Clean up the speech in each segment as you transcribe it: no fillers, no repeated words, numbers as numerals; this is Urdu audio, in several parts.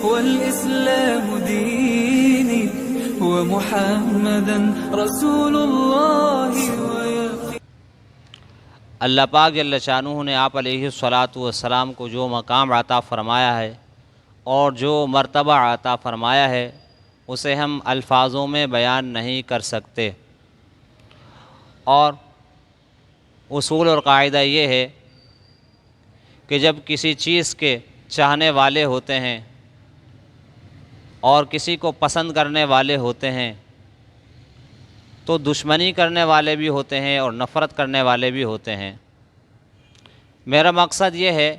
والإسلام ديني ومحمدا رسول الله ويقين. اللہ پاک جل شانہ نے آپ علیہ الصلاۃ والسلام کو جو مقام عطا فرمایا ہے اور جو مرتبہ عطا فرمایا ہے اسے ہم الفاظوں میں بیان نہیں کر سکتے. اور اصول اور قاعدہ یہ ہے کہ جب کسی چیز کے چاہنے والے ہوتے ہیں اور کسی کو پسند کرنے والے ہوتے ہیں تو دشمنی کرنے والے بھی ہوتے ہیں اور نفرت کرنے والے بھی ہوتے ہیں. میرا مقصد یہ ہے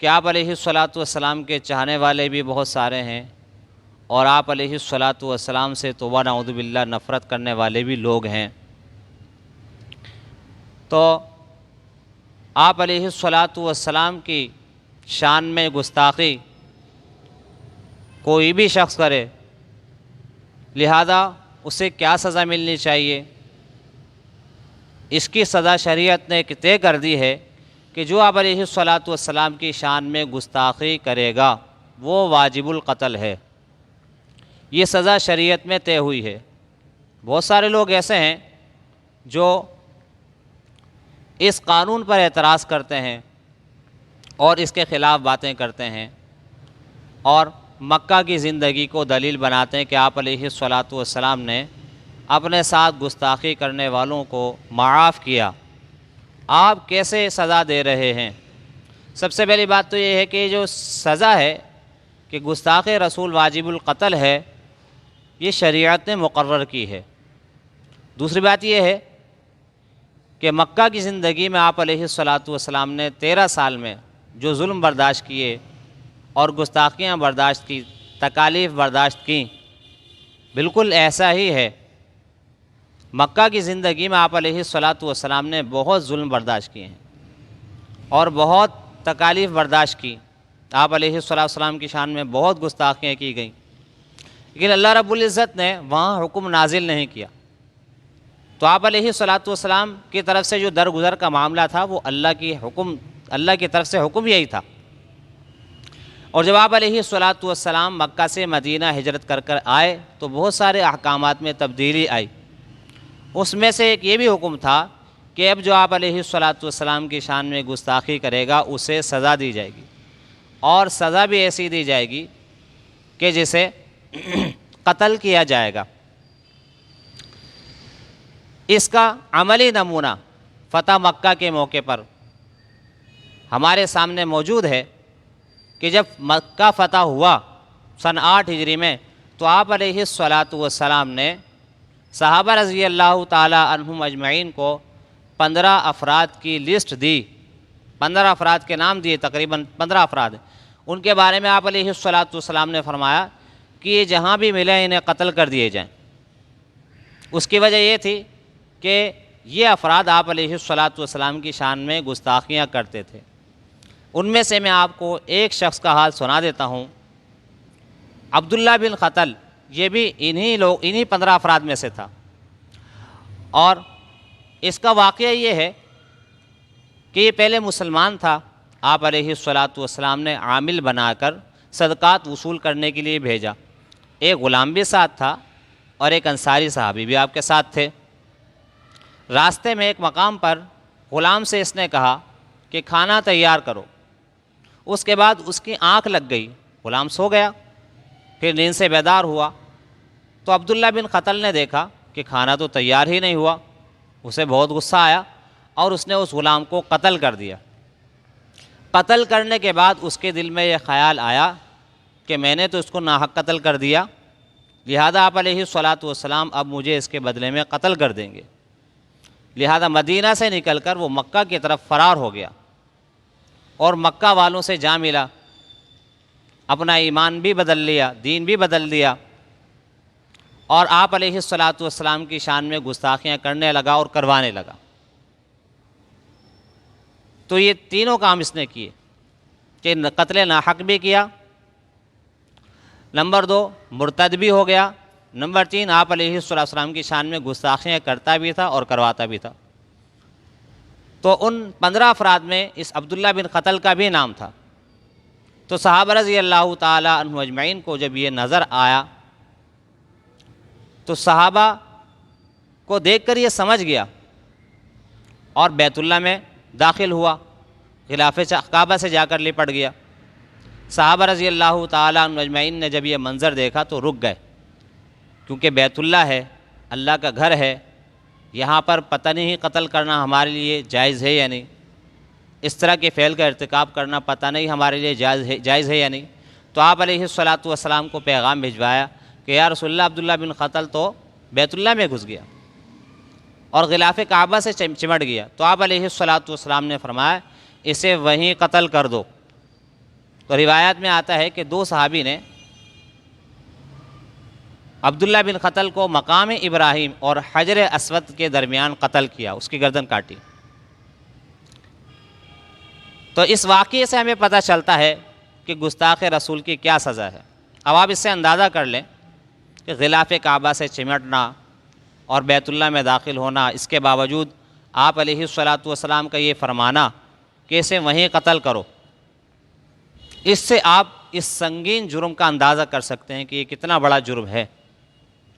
کہ آپ علیہ الصلاۃ والسلام کے چاہنے والے بھی بہت سارے ہیں اور آپ علیہ الصلاۃ والسلام سے توبہ نعوذ باللہ نفرت کرنے والے بھی لوگ ہیں. تو آپ علیہ الصلاۃ والسلام کی شان میں گستاخی کوئی بھی شخص کرے، لہذا اسے کیا سزا ملنی چاہیے؟ اس کی سزا شریعت نے طے کر دی ہے کہ جو آپ علیہ الصلاۃ والسلام کی شان میں گستاخی کرے گا وہ واجب القتل ہے. یہ سزا شریعت میں طے ہوئی ہے. بہت سارے لوگ ایسے ہیں جو اس قانون پر اعتراض کرتے ہیں اور اس کے خلاف باتیں کرتے ہیں اور مکہ کی زندگی کو دلیل بناتے ہیں کہ آپ علیہ الصلاۃ والسلام نے اپنے ساتھ گستاخی کرنے والوں کو معاف کیا. آپ کیسے سزا دے رہے ہیں؟ سب سے پہلی بات تو یہ ہے کہ جو سزا ہے کہ گستاخ رسول واجب القتل ہے، یہ شریعت نے مقرر کی ہے. دوسری بات یہ ہے کہ مکہ کی زندگی میں آپ علیہ الصلاۃ والسلام نے 13 سال میں جو ظلم برداشت کیے اور گستاخیاں برداشت کی، تکالیف برداشت کیں، بالکل ایسا ہی ہے. مکہ کی زندگی میں آپ علیہ الصلاۃ والسلام نے بہت ظلم برداشت کیے ہیں اور بہت تکالیف برداشت کی. آپ علیہ الصلاۃ والسلام کی شان میں بہت گستاخیاں کی گئیں، لیکن اللہ رب العزت نے وہاں حکم نازل نہیں کیا. تو آپ علیہ الصلاۃ والسلام کی طرف سے جو درگزر کا معاملہ تھا وہ اللہ کی طرف سے حکم یہی تھا. اور جب آپ علیہ الصلاۃ والسلام مکہ سے مدینہ ہجرت کر آئے تو بہت سارے احکامات میں تبدیلی آئی. اس میں سے ایک یہ بھی حکم تھا کہ اب جو آپ علیہ الصلاۃ والسلام کی شان میں گستاخی کرے گا اسے سزا دی جائے گی، اور سزا بھی ایسی دی جائے گی کہ جسے قتل کیا جائے گا. اس کا عملی نمونہ فتح مکہ کے موقع پر ہمارے سامنے موجود ہے کہ جب مکہ فتح ہوا سن 8 ہجری میں تو آپ علیہ الصلاۃ والسلام نے صحابہ رضی اللہ تعالی عنہم اجمعین کو 15 افراد کی لسٹ دی. 15 افراد کے نام دیے، تقریباً 15 افراد. ان کے بارے میں آپ علیہ الصلاۃ والسلام نے فرمایا کہ یہ جہاں بھی ملے انہیں قتل کر دیے جائیں. اس کی وجہ یہ تھی کہ یہ افراد آپ علیہ الصلاۃ والسلام کی شان میں گستاخیاں کرتے تھے. ان میں سے میں آپ کو ایک شخص کا حال سنا دیتا ہوں. عبداللہ بن قتل، یہ بھی انہی 15 افراد میں سے تھا. اور اس کا واقعہ یہ ہے کہ یہ پہلے مسلمان تھا. آپ علیہ الصلاۃ والسلام نے عامل بنا کر صدقات وصول کرنے کے لیے بھیجا. ایک غلام بھی ساتھ تھا اور ایک انصاری صحابی بھی آپ کے ساتھ تھے. راستے میں ایک مقام پر غلام سے اس نے کہا کہ کھانا تیار کرو. اس کے بعد اس کی آنکھ لگ گئی، غلام سو گیا. پھر نیند سے بیدار ہوا تو عبداللہ بن قتل نے دیکھا کہ کھانا تو تیار ہی نہیں ہوا. اسے بہت غصہ آیا اور اس نے اس غلام کو قتل کر دیا. قتل کرنے کے بعد اس کے دل میں یہ خیال آیا کہ میں نے تو اس کو ناحق قتل کر دیا، لہذا آپ علیہ الصلاۃ والسلام اب مجھے اس کے بدلے میں قتل کر دیں گے. لہذا مدینہ سے نکل کر وہ مکہ کی طرف فرار ہو گیا اور مکہ والوں سے جا ملا. اپنا ایمان بھی بدل لیا، دین بھی بدل دیا، اور آپ علیہ الصلاۃ والسلام کی شان میں گستاخیاں کرنے لگا اور کروانے لگا. تو یہ تینوں کام اس نے کیے کہ قتل ناحق بھی کیا، نمبر 2 مرتد بھی ہو گیا، نمبر 3 آپ علیہ السلام کی شان میں گستاخیاں کرتا بھی تھا اور کرواتا بھی تھا. تو ان 15 افراد میں اس عبداللہ بن قتل کا بھی نام تھا. تو صحابہ رضی اللہ تعالی عنہ اجمعین کو جب یہ نظر آیا تو صحابہ کو دیکھ کر یہ سمجھ گیا اور بیت اللہ میں داخل ہوا، غلاف کعبہ سے جا کر لپٹ گیا۔ صحابہ رضی اللہ تعالیٰ عنہ اجمعین نے جب یہ منظر دیکھا تو رک گئے، کیونکہ بیت اللہ ہے، اللہ کا گھر ہے، یہاں پر پتہ نہیں قتل کرنا ہمارے لیے جائز ہے یا نہیں، اس طرح کے فعل کا ارتکاب کرنا پتہ نہیں ہمارے لیے جائز ہے یا نہیں۔ تو آپ علیہ الصلاۃ والسلام کو پیغام بھجوایا کہ یا رسول اللہ، عبداللہ بن قتل تو بیت اللہ میں گھس گیا اور غلاف کعبہ سے چمٹ گیا۔ تو آپ علیہ الصلاۃ والسلام نے فرمایا اسے وہیں قتل کر دو۔ تو روایات میں آتا ہے کہ دو صحابی نے عبداللہ بن قتل کو مقام ابراہیم اور حجر اسود کے درمیان قتل کیا، اس کی گردن کاٹی۔ تو اس واقعے سے ہمیں پتہ چلتا ہے کہ گستاخ رسول کی کیا سزا ہے۔ اب آپ اس سے اندازہ کر لیں کہ غلاف کعبہ سے چمٹنا اور بیت اللہ میں داخل ہونا، اس کے باوجود آپ علیہ الصلاۃ والسلام کا یہ فرمانا کہ اسے وہیں قتل کرو، اس سے آپ اس سنگین جرم کا اندازہ کر سکتے ہیں کہ یہ کتنا بڑا جرم ہے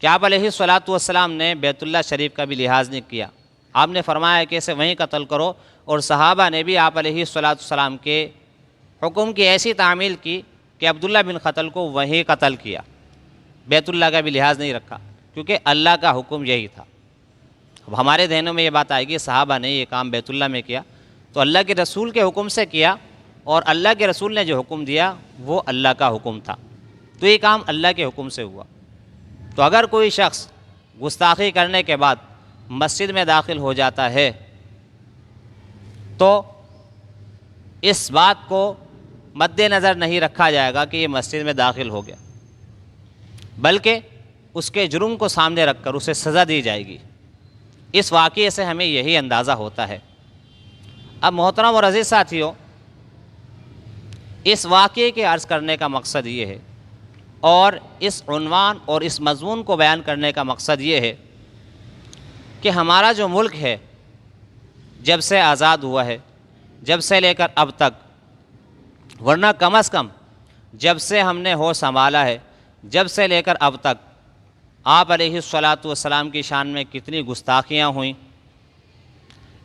کہ آپ علیہ الصلاۃ والسلام نے بیت اللہ شریف کا بھی لحاظ نہیں کیا۔ آپ نے فرمایا کہ اسے وہیں قتل کرو، اور صحابہ نے بھی آپ علیہ الصلاۃ والسلام کے حکم کی ایسی تعمیل کی کہ عبداللہ بن قتل کو وہیں قتل کیا، بیت اللہ کا بھی لحاظ نہیں رکھا، کیونکہ اللہ کا حکم یہی تھا۔ اب ہمارے ذہنوں میں یہ بات آئے گی صحابہ نے یہ کام بیت اللہ میں کیا تو اللہ کے رسول کے حکم سے کیا، اور اللہ کے رسول نے جو حکم دیا وہ اللہ کا حکم تھا، تو یہ کام اللہ کے حکم سے ہوا۔ تو اگر کوئی شخص گستاخی کرنے کے بعد مسجد میں داخل ہو جاتا ہے تو اس بات کو مد نظر نہیں رکھا جائے گا کہ یہ مسجد میں داخل ہو گیا، بلکہ اس کے جرم کو سامنے رکھ کر اسے سزا دی جائے گی۔ اس واقعے سے ہمیں یہی اندازہ ہوتا ہے۔ اب محترم اور عزیز ساتھیوں، اس واقعے کے عرض کرنے کا مقصد یہ ہے، اور اس عنوان اور اس مضمون کو بیان کرنے کا مقصد یہ ہے کہ ہمارا جو ملک ہے جب سے آزاد ہوا ہے، جب سے لے کر اب تک، ورنہ کم از کم جب سے ہم نے ہوش سنبھالا ہے، جب سے لے کر اب تک آپ علیہ الصلاۃ والسلام کی شان میں کتنی گستاخیاں ہوئیں،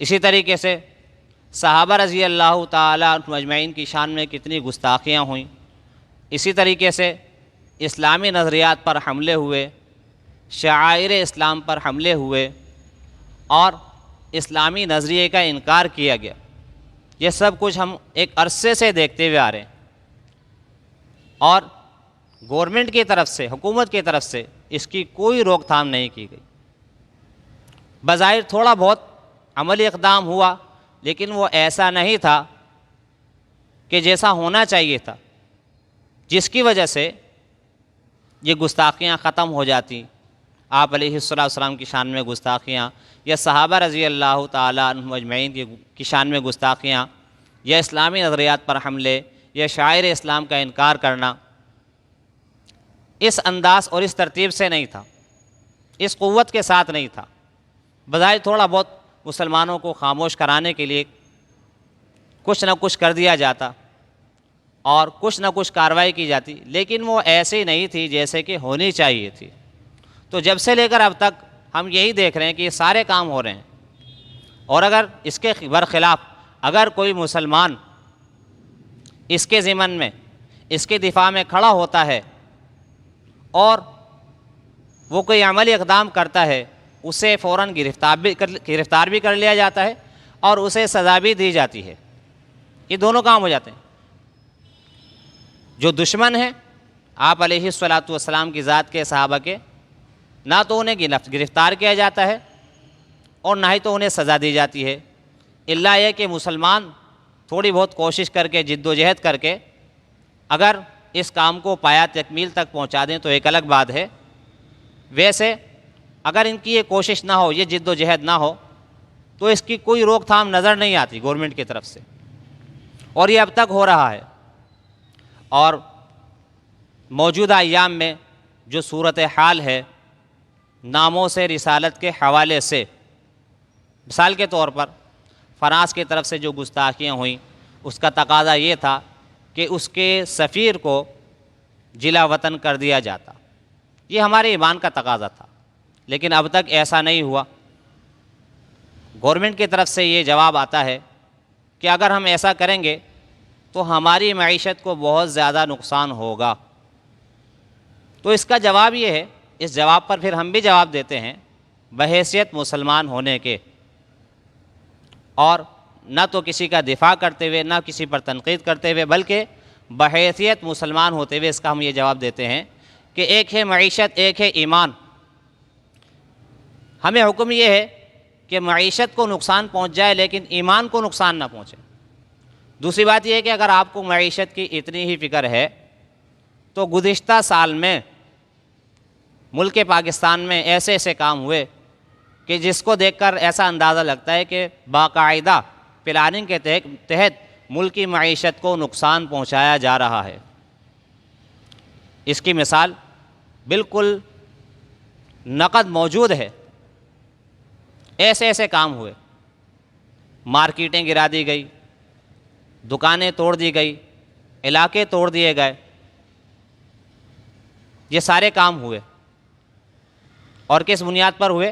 اسی طریقے سے صحابہ رضی اللہ تعالیٰ عنہ اجمعین کی شان میں کتنی گستاخیاں ہوئیں، اسی طریقے سے اسلامی نظریات پر حملے ہوئے، شعائر اسلام پر حملے ہوئے اور اسلامی نظریے کا انکار کیا گیا۔ یہ سب کچھ ہم ایک عرصے سے دیکھتے ہوئے آ رہے ہیں، اور گورنمنٹ کی طرف سے، حکومت کی طرف سے اس کی کوئی روک تھام نہیں کی گئی۔ بظاہر تھوڑا بہت عملی اقدام ہوا، لیکن وہ ایسا نہیں تھا کہ جیسا ہونا چاہیے تھا، جس کی وجہ سے یہ گستاخیاں ختم ہو جاتی۔ آپ علیہ السلام کی شان میں گستاخیاں، یا صحابہ رضی اللہ تعالیٰ عنہم اجمعین کی شان میں گستاخیاں، یا اسلامی نظریات پر حملے، یا شاعر اسلام کا انکار کرنا، اس انداز اور اس ترتیب سے نہیں تھا، اس قوت کے ساتھ نہیں تھا۔ بظاہر تھوڑا بہت مسلمانوں کو خاموش کرانے کے لیے کچھ نہ کچھ کر دیا جاتا اور کچھ نہ کچھ کارروائی کی جاتی، لیکن وہ ایسی نہیں تھی جیسے کہ ہونی چاہیے تھی۔ تو جب سے لے کر اب تک ہم یہی دیکھ رہے ہیں کہ یہ سارے کام ہو رہے ہیں، اور اگر اس کے برخلاف اگر کوئی مسلمان اس کے ضمن میں، اس کے دفاع میں کھڑا ہوتا ہے اور وہ کوئی عملی اقدام کرتا ہے، اسے فوراً گرفتار بھی کر لیا جاتا ہے اور اسے سزا بھی دی جاتی ہے۔ یہ دونوں کام ہو جاتے ہیں۔ جو دشمن ہیں آپ علیہ الصلاۃ والسلام کی ذات کے، صحابہ کے، نہ تو انہیں گرفتار کیا جاتا ہے اور نہ ہی تو انہیں سزا دی جاتی ہے، الا یہ کہ مسلمان تھوڑی بہت کوشش کر کے، جد و جہد کر کے اگر اس کام کو پایا تکمیل تک پہنچا دیں تو ایک الگ بات ہے۔ ویسے اگر ان کی یہ کوشش نہ ہو، یہ جد و جہد نہ ہو، تو اس کی کوئی روک تھام نظر نہیں آتی گورنمنٹ کی طرف سے، اور یہ اب تک ہو رہا ہے۔ اور موجودہ ایام میں جو صورتحال ہے ناموس رسالت کے حوالے سے، مثال کے طور پر فرانس کی طرف سے جو گستاخیاں ہوئیں، اس کا تقاضا یہ تھا کہ اس کے سفیر کو جلا وطن کر دیا جاتا۔ یہ ہمارے ایمان کا تقاضا تھا، لیکن اب تک ایسا نہیں ہوا۔ گورنمنٹ کی طرف سے یہ جواب آتا ہے کہ اگر ہم ایسا کریں گے تو ہماری معیشت کو بہت زیادہ نقصان ہوگا۔ تو اس کا جواب یہ ہے، اس جواب پر پھر ہم بھی جواب دیتے ہیں بحیثیت مسلمان ہونے کے، اور نہ تو کسی کا دفاع کرتے ہوئے، نہ کسی پر تنقید کرتے ہوئے، بلکہ بحیثیت مسلمان ہوتے ہوئے اس کا ہم یہ جواب دیتے ہیں کہ ایک ہے معیشت، ایک ہے ایمان۔ ہمیں حکم یہ ہے کہ معیشت کو نقصان پہنچ جائے لیکن ایمان کو نقصان نہ پہنچے۔ دوسری بات یہ ہے کہ اگر آپ کو معیشت کی اتنی ہی فکر ہے تو گزشتہ سال میں ملک پاکستان میں ایسے ایسے کام ہوئے کہ جس کو دیکھ کر ایسا اندازہ لگتا ہے کہ باقاعدہ پلاننگ کے تحت ملک کی معیشت کو نقصان پہنچایا جا رہا ہے۔ اس کی مثال بالکل نقد موجود ہے۔ ایسے ایسے کام ہوئے، مارکیٹیں گرا دی گئی، دکانیں توڑ دی گئی، علاقے توڑ دیے گئے، یہ سارے کام ہوئے۔ اور کس بنیاد پر ہوئے؟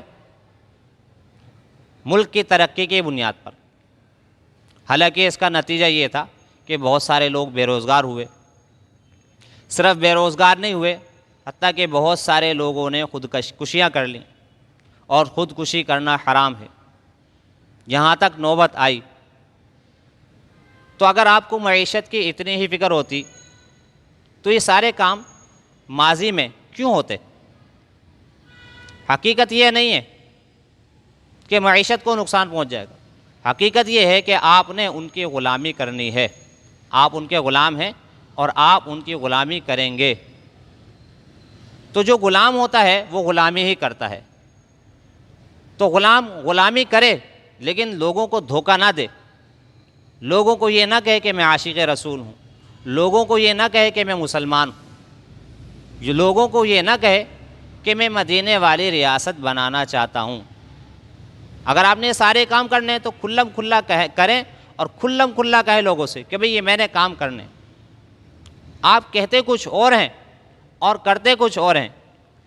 ملک کی ترقی کی بنیاد پر۔ حالانکہ اس کا نتیجہ یہ تھا کہ بہت سارے لوگ بے روزگار ہوئے۔ صرف بے روزگار نہیں ہوئے، حتیٰ کہ بہت سارے لوگوں نے خودکشیاں کر لیں، اور خودکشی کرنا حرام ہے، یہاں تک نوبت آئی۔ تو اگر آپ کو معیشت کی اتنی ہی فکر ہوتی تو یہ سارے کام ماضی میں کیوں ہوتے؟ حقیقت یہ نہیں ہے کہ معیشت کو نقصان پہنچ جائے گا، حقیقت یہ ہے کہ آپ نے ان کی غلامی کرنی ہے۔ آپ ان کے غلام ہیں اور آپ ان کی غلامی کریں گے۔ تو جو غلام ہوتا ہے وہ غلامی ہی کرتا ہے۔ تو غلام غلامی کرے لیکن لوگوں کو دھوکہ نہ دے، لوگوں کو یہ نہ کہے کہ میں عاشق رسول ہوں، لوگوں کو یہ نہ کہے کہ میں مسلمان ہوں، لوگوں کو یہ نہ کہے کہ میں مدینے والی ریاست بنانا چاہتا ہوں۔ اگر آپ نے سارے کام کرنے ہیں تو کھلم کھلا کریں، اور کھلم کھلا کہے لوگوں سے کہ بھئی یہ میں نے کام کرنے۔ آپ کہتے کچھ اور ہیں اور کرتے کچھ اور ہیں۔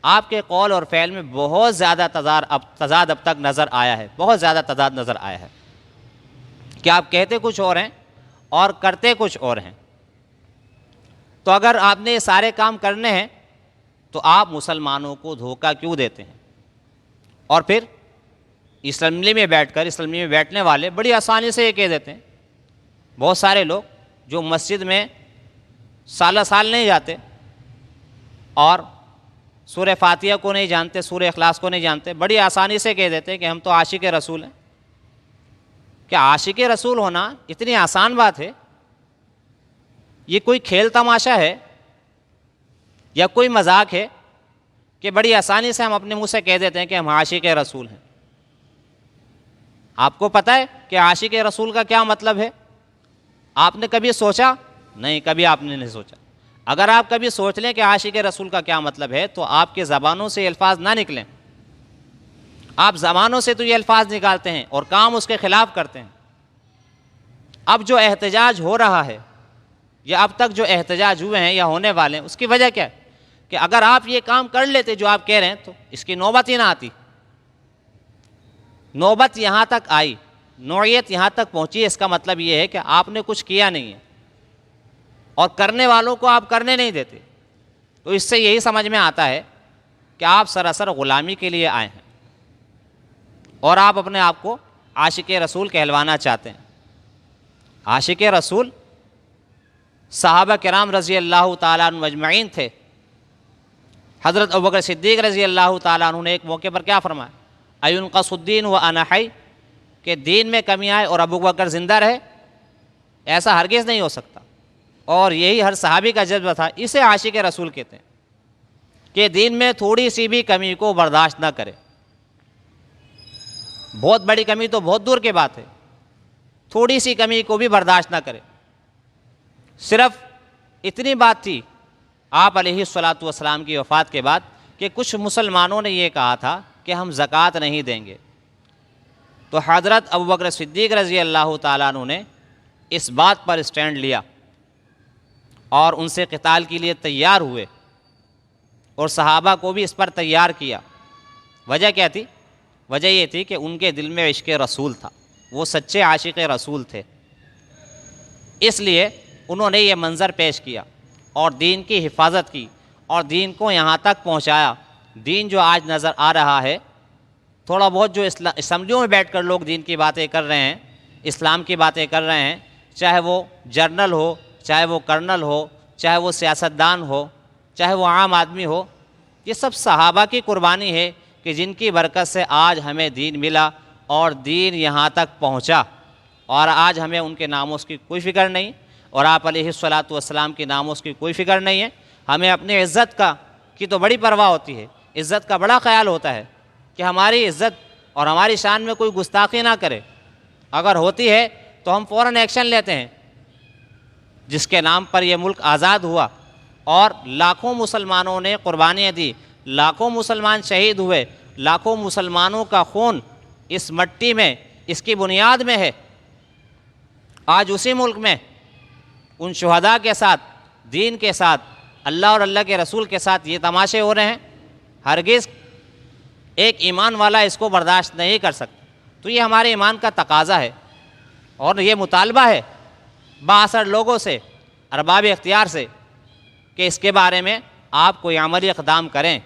آپ کے قول اور فعل میں بہت زیادہ تضاد اب تک نظر آیا ہے، بہت زیادہ تضاد نظر آیا ہے کہ آپ کہتے کچھ اور ہیں اور کرتے کچھ اور ہیں۔ تو اگر آپ نے یہ سارے کام کرنے ہیں تو آپ مسلمانوں کو دھوکہ کیوں دیتے ہیں؟ اور پھر اسمبلی میں بیٹھنے والے بڑی آسانی سے یہ کہہ دیتے ہیں۔ بہت سارے لوگ جو مسجد میں سالہ سال نہیں جاتے اور سورہ فاتحہ کو نہیں جانتے، سورہ اخلاص کو نہیں جانتے، بڑی آسانی سے کہہ دیتے ہیں کہ ہم تو عاشق رسول ہیں۔ کیا عاشق رسول ہونا اتنی آسان بات ہے؟ یہ کوئی کھیل تماشا ہے یا کوئی مذاق ہے کہ بڑی آسانی سے ہم اپنے منہ سے کہہ دیتے ہیں کہ ہم عاشق رسول ہیں؟ آپ کو پتہ ہے کہ عاشق رسول کا کیا مطلب ہے؟ آپ نے کبھی سوچا؟ نہیں، کبھی آپ نے نہیں سوچا۔ اگر آپ کبھی سوچ لیں کہ عاشق رسول کا کیا مطلب ہے تو آپ کے زبانوں سے یہ الفاظ نہ نکلیں۔ آپ زبانوں سے تو یہ الفاظ نکالتے ہیں اور کام اس کے خلاف کرتے ہیں۔ اب جو احتجاج ہو رہا ہے یا اب تک جو احتجاج ہوئے ہیں یا ہونے والے ہیں، اس کی وجہ کیا ہے؟ کہ اگر آپ یہ کام کر لیتے جو آپ کہہ رہے ہیں تو اس کی نوبت ہی نہ آتی۔ نوبت یہاں تک آئی، نوعیت یہاں تک پہنچی، اس کا مطلب یہ ہے کہ آپ نے کچھ کیا نہیں ہے اور کرنے والوں کو آپ کرنے نہیں دیتے۔ تو اس سے یہی سمجھ میں آتا ہے کہ آپ سراسر غلامی کے لیے آئے ہیں اور آپ اپنے آپ کو عاشق رسول کہلوانا چاہتے ہیں۔ عاشق رسول صحابہ کرام رضی اللہ تعالیٰ عنہ مجمعین تھے۔ حضرت ابوبکر صدیق رضی اللہ تعالیٰ عنہ نے ایک موقع پر کیا فرمایا؟ اَيُنْقَصُ الدِّينُ وَأَنَا حَيٌّ، کہ دین میں کمی آئے اور ابو بکر زندہ رہے، ایسا ہرگز نہیں ہو سکتا۔ اور یہی ہر صحابی کا جذبہ تھا، اسے عاشق رسول کہتے ہیں کہ دین میں تھوڑی سی بھی کمی کو برداشت نہ کرے۔ بہت بڑی کمی تو بہت دور کی بات ہے، تھوڑی سی کمی کو بھی برداشت نہ کرے۔ صرف اتنی بات تھی آپ علیہ الصلاۃ والسلام کی وفات کے بعد کہ کچھ مسلمانوں نے یہ کہا تھا کہ ہم زکوٰۃ نہیں دیں گے، تو حضرت ابوبکر صدیق رضی اللہ تعالیٰ عنہ نے اس بات پر اسٹینڈ لیا اور ان سے قتال کے لیے تیار ہوئے اور صحابہ کو بھی اس پر تیار کیا۔ وجہ کیا تھی؟ وجہ یہ تھی کہ ان کے دل میں عشق رسول تھا، وہ سچے عاشق رسول تھے، اس لیے انہوں نے یہ منظر پیش کیا اور دین کی حفاظت کی اور دین کو یہاں تک پہنچایا۔ دین جو آج نظر آ رہا ہے، تھوڑا بہت جو اسمبلیوں میں بیٹھ کر لوگ دین کی باتیں کر رہے ہیں، اسلام کی باتیں کر رہے ہیں، چاہے وہ جرنل ہو، چاہے وہ کرنل ہو، چاہے وہ سیاستدان ہو، چاہے وہ عام آدمی ہو، یہ سب صحابہ کی قربانی ہے کہ جن کی برکت سے آج ہمیں دین ملا اور دین یہاں تک پہنچا، اور آج ہمیں ان کے ناموس کی کوئی فکر نہیں، اور آپ علیہ الصلاۃ والسلام کی ناموس کی کوئی فکر نہیں ہے۔ ہمیں اپنی عزت کی تو بڑی پرواہ ہوتی ہے، عزت کا بڑا خیال ہوتا ہے کہ ہماری عزت اور ہماری شان میں کوئی گستاخی نہ کرے، اگر ہوتی ہے تو ہم فوراً ایکشن لیتے ہیں۔ جس کے نام پر یہ ملک آزاد ہوا اور لاکھوں مسلمانوں نے قربانیاں دی، لاکھوں مسلمان شہید ہوئے، لاکھوں مسلمانوں کا خون اس مٹی میں، اس کی بنیاد میں ہے، آج اسی ملک میں ان شہداء کے ساتھ، دین کے ساتھ، اللہ اور اللہ کے رسول کے ساتھ یہ تماشے ہو رہے ہیں، ہرگز ایک ایمان والا اس کو برداشت نہیں کر سکتا۔ تو یہ ہمارے ایمان کا تقاضا ہے اور یہ مطالبہ ہے بااثر لوگوں سے، ارباب اختیار سے، کہ اس کے بارے میں آپ کوئی عملی اقدام کریں۔